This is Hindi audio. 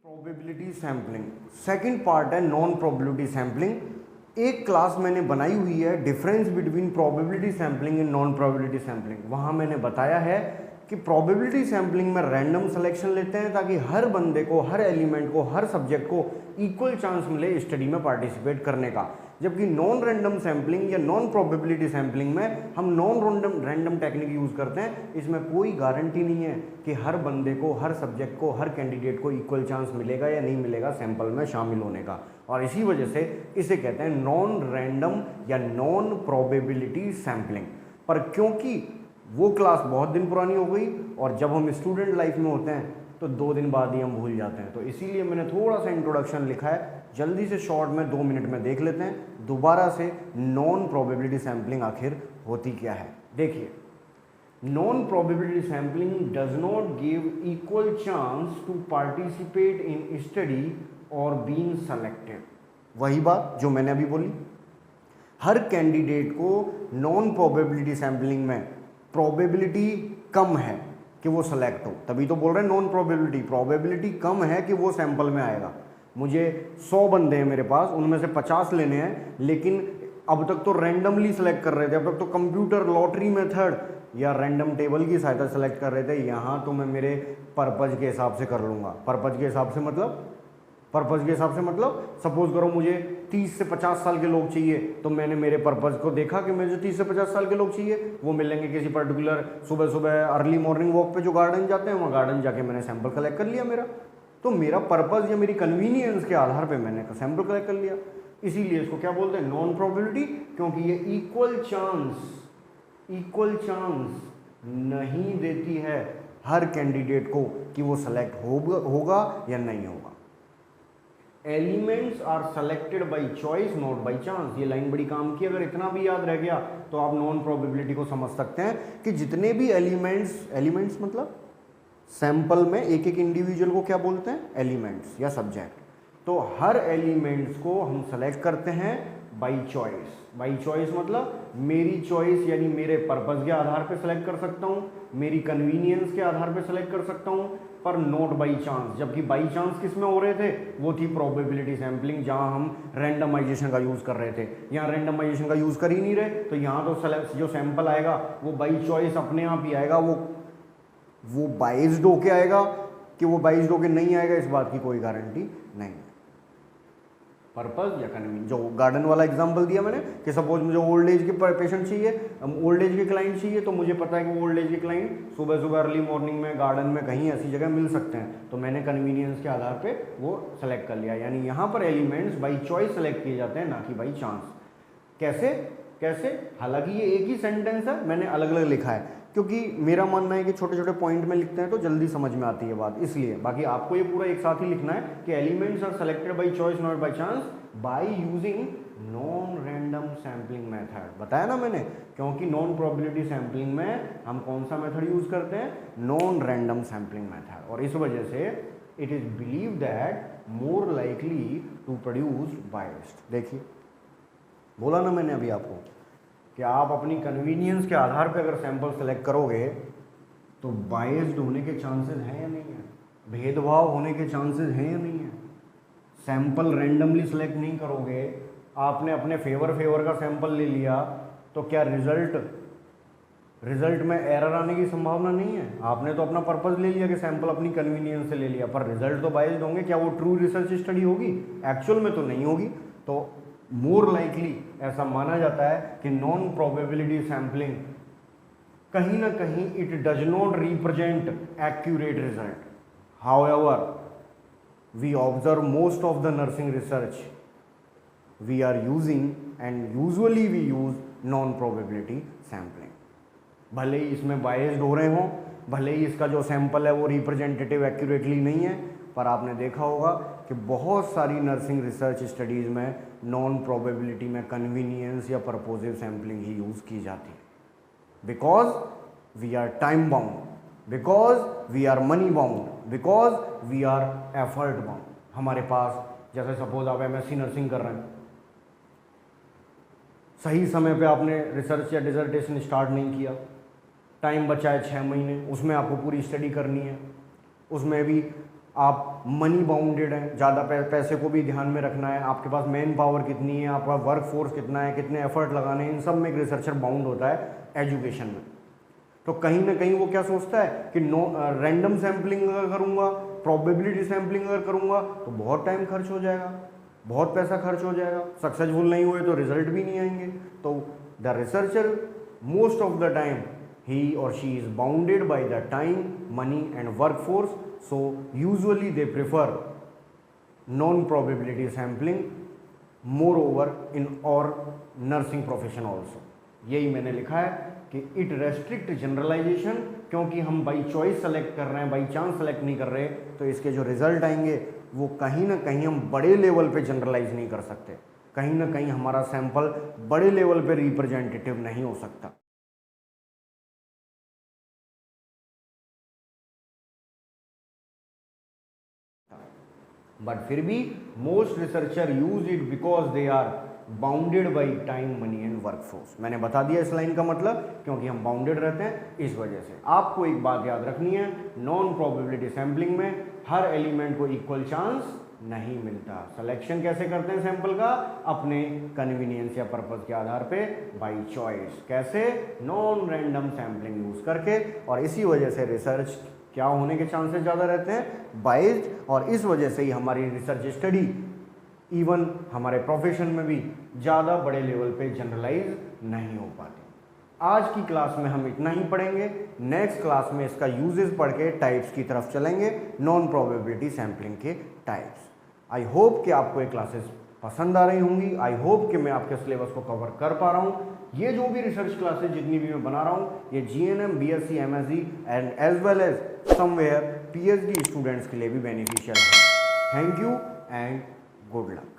प्रोबेबिलिटी सैम्पलिंग सेकंड पार्ट है नॉन प्रोबेबिलिटी सैम्पलिंग। एक क्लास मैंने बनाई हुई है difference between probability sampling and non probability sampling. वहाँ मैंने बताया है कि प्रोबेबिलिटी सैम्पलिंग में रैंडम सिलेक्शन लेते हैं ताकि हर बंदे को, हर एलिमेंट को, हर सब्जेक्ट को इक्वल चांस मिले स्टडी में पार्टिसिपेट करने का। जबकि नॉन रैंडम सैम्पलिंग या नॉन प्रोबेबिलिटी सैम्पलिंग में हम नॉन रैंडम टेक्निक यूज़ करते हैं। इसमें कोई गारंटी नहीं है कि हर बंदे को, हर सब्जेक्ट को, हर कैंडिडेट को इक्वल चांस मिलेगा या नहीं मिलेगा सैंपल में शामिल होने का, और इसी वजह से इसे कहते हैं नॉन रैंडम या नॉन प्रोबेबिलिटी सैम्पलिंग। पर क्योंकि वो क्लास बहुत दिन पुरानी हो गई और जब हम स्टूडेंट लाइफ में होते हैं तो 2 दिन बाद ही हम भूल जाते हैं, तो इसीलिए मैंने थोड़ा सा इंट्रोडक्शन लिखा है। जल्दी से शॉर्ट में 2 मिनट में देख लेते हैं दोबारा से नॉन प्रोबेबिलिटी सैम्पलिंग आखिर होती क्या है। देखिए, non probability sampling does not give equal chance to participate in study और बीइंग सेलेक्टेड। वही बात जो मैंने अभी बोली, हर कैंडिडेट को नॉन प्रोबेबिलिटी सैम्पलिंग में प्रोबेबिलिटी कम है कि वो सेलेक्ट हो, तभी तो बोल रहे हैं नॉन प्रोबेबिलिटी कम है कि वो सैंपल में आएगा। मुझे 100 बंदे हैं मेरे पास, उनमें से 50 लेने हैं, लेकिन अब तक तो रैंडमली सेलेक्ट कर रहे थे, अब तक तो कंप्यूटर लॉटरी मेथड या रैंडम टेबल की सहायता सेलेक्ट कर रहे थे। यहाँ तो मैं मेरे पर्पज के हिसाब से कर लूँगा। पर्पज के हिसाब से मतलब सपोज करो मुझे 30 से 50 साल के लोग चाहिए, तो मैंने मेरे पर्पज को देखा कि मुझे 30 से 50 साल के लोग चाहिए, वो मिलेंगे किसी पर्टिकुलर सुबह सुबह अर्ली मॉर्निंग वॉक पे जो गार्डन जाते हैं, वहाँ गार्डन जाके मैंने सैंपल कलेक्ट कर लिया मेरा। तो मेरा पर्पज या मेरी कन्वीनियंस के आधार पे मैंने सैंपल कलेक्ट कर लिया। इसीलिए इसको क्या बोलते हैं, नॉन प्रोबेबिलिटी, क्योंकि ये इक्वल चांस नहीं देती है हर कैंडिडेट को कि वो सेलेक्ट होगा या नहीं होगा। Elements are selected by choice not by chance. ये लाइन बड़ी काम की, अगर इतना भी याद रह गया तो आप नॉन प्रोबेबिलिटी को समझ सकते हैं कि जितने भी एलिमेंट्स मतलब सैंपल में एक एक इंडिविजुअल को क्या बोलते हैं, एलिमेंट्स या सब्जेक्ट। तो हर एलिमेंट्स को हम सेलेक्ट करते हैं बाई चॉइस। बाई चॉइस मतलब मेरी चॉइस यानी मेरे पर्पस के आधार पे सेलेक्ट कर सकता हूँ, मेरी कन्वीनियंस के आधार पे सेलेक्ट कर सकता हूँ, पर नॉट बाई चांस। जबकि बाई चांस किस में हो रहे थे, वो थी प्रोबेबिलिटी सैम्पलिंग, जहाँ हम रैंडमाइजेशन का यूज़ कर रहे थे। यहाँ रैंडमाइजेशन का यूज़ कर ही नहीं रहे, तो यहाँ तो जो सैंपल आएगा वो बाई चॉइस अपने आप ही आएगा। वो बाइज्ड होके आएगा कि वो बाइज्ड होके नहीं आएगा, इस बात की कोई गारंटी नहीं है। पर्पस या कन्वीनियंस, जो गार्डन वाला एग्जांपल दिया मैंने कि सपोज मुझे ओल्ड एज के पेशेंट चाहिए, ओल्ड एज के क्लाइंट चाहिए, तो मुझे पता है कि ओल्ड एज के क्लाइंट सुबह सुबह अर्ली मॉर्निंग में गार्डन में कहीं ऐसी जगह मिल सकते हैं, तो मैंने कन्वीनियंस के आधार पे वो सेलेक्ट कर लिया। यानी यहाँ पर एलिमेंट्स बाई चॉइस सेलेक्ट किए जाते हैं, ना कि बाई चांस। कैसे हालांकि ये एक ही सेंटेंस है, मैंने अलग अलग लिखा है क्योंकि मेरा मानना है कि छोटे छोटे पॉइंट में लिखते हैं तो जल्दी समझ में आती है बात, इसलिए। बाकी आपको ये पूरा एक साथ ही लिखना है कि elements are selected by choice not by chance by using non random sampling method. बताया ना मैंने, क्योंकि नॉन प्रोबेबिलिटी सैम्पलिंग में हम कौन सा मेथड यूज करते हैं, नॉन रैंडम सैम्पलिंग मेथड, और इस वजह से it is believe that more likely to produce biased. देखिए, बोला ना मैंने अभी आपको कि आप अपनी कन्वीनियंस के आधार पर अगर सैंपल सेलेक्ट करोगे तो बायस्ड होने के चांसेस हैं या नहीं है, भेदभाव होने के चांसेस हैं या नहीं है। सैंपल रैंडमली सेलेक्ट नहीं करोगे, आपने अपने फेवर का सैंपल ले लिया, तो क्या रिजल्ट में एरर आने की संभावना नहीं है। आपने तो अपना पर्पस ले लिया कि सैंपल अपनी कन्वीनियंस से ले लिया, पर रिजल्ट तो बायस्ड होंगे। क्या वो ट्रू रिसर्च स्टडी होगी, एक्चुअल में तो नहीं होगी। तो मोर लाइकली ऐसा माना जाता है कि नॉन प्रोबेबिलिटी सैम्पलिंग कहीं ना कहीं it does not represent accurate result. However we observe most of the nursing research we are using and usually we use non probability sampling। भले ही इसमें बायस्ड हो रहे हों, भले ही इसका जो सैंपल है वो रिप्रेजेंटेटिव एक्यूरेटली नहीं है, पर आपने देखा होगा कि बहुत सारी नर्सिंग रिसर्च स्टडीज़ में नॉन प्रोबेबिलिटी में कन्वीनियंस या पर्पोजिव सैम्पलिंग ही यूज़ की जाती है। Because we are time bound, because we are money bound, because we are effort bound. हमारे पास, जैसे सपोज आप MSc नर्सिंग कर रहे हैं, सही समय पे आपने रिसर्च या डिसर्टेशन स्टार्ट नहीं किया, टाइम बचा है 6 महीने, उसमें आपको पूरी स्टडी करनी है, उसमें भी आप मनी बाउंडेड हैं, ज़्यादा पैसे को भी ध्यान में रखना है, आपके पास मैन पावर कितनी है, आपका वर्क फोर्स कितना है, कितने एफर्ट लगाने हैं, इन सब में एक रिसर्चर बाउंड होता है एजुकेशन में। तो कहीं ना कहीं वो क्या सोचता है कि रैंडम सैम्पलिंग अगर करूँगा, प्रोबेबिलिटी सैम्पलिंग अगर करूँगा तो बहुत टाइम खर्च हो जाएगा, बहुत पैसा खर्च हो जाएगा, सक्सेसफुल नहीं हुए तो रिजल्ट भी नहीं आएंगे। तो the researcher most of the time he or she is bounded by the time, money and workforce, so usually they prefer non-probability sampling moreover in or nursing profession also। यही मैंने लिखा है कि it restrict generalization, क्योंकि हम बाई चॉइस सेलेक्ट कर रहे हैं, बाई चांस सेलेक्ट नहीं कर रहे, तो इसके जो रिजल्ट आएंगे वो कहीं ना कहीं हम बड़े लेवल पे जनरलाइज नहीं कर सकते, कहीं ना कहीं हमारा सैंपल बड़े लेवल पे रिप्रेजेंटेटिव नहीं हो सकता। बट फिर भी most researcher use it because they are bounded by time, money and workforce. मैंने बता दिया इस लाइन का मतलब, क्योंकि हम बाउंडेड रहते हैं इस वजह से। आपको एक बात याद रखनी है, नॉन प्रोबेबिलिटी सैम्पलिंग में हर एलिमेंट को इक्वल चांस नहीं मिलता। सिलेक्शन कैसे करते हैं सैंपल का? अपने कन्वीनियंस या पर्पस के आधार पे, बाई चॉइस। कैसे? नॉन रैंडम सैम्पलिंग यूज करके। और इसी वजह से रिसर्च क्या होने के चांसेस ज़्यादा रहते हैं? बाइज्ड। और इस वजह से ही हमारी रिसर्च स्टडी इवन हमारे प्रोफेशन में भी ज़्यादा बड़े लेवल पे जनरलाइज नहीं हो पाती। आज की क्लास में हम इतना ही पढ़ेंगे। नेक्स्ट क्लास में इसका यूजेस पढ़ के टाइप्स की तरफ चलेंगे, नॉन प्रोबेबिलिटी सैम्पलिंग के टाइप्स। आई होप कि आपको ये क्लासेस पसंद आ रही होंगी। आई होप कि मैं आपके सिलेबस को कवर कर पा रहा हूँ। ये जो भी रिसर्च क्लासेस जितनी भी मैं बना रहा हूँ, ये GNM, BSc, MSc and as well as somewhere PhD students के लिए भी बेनिफिशियल है। Thank you and good luck.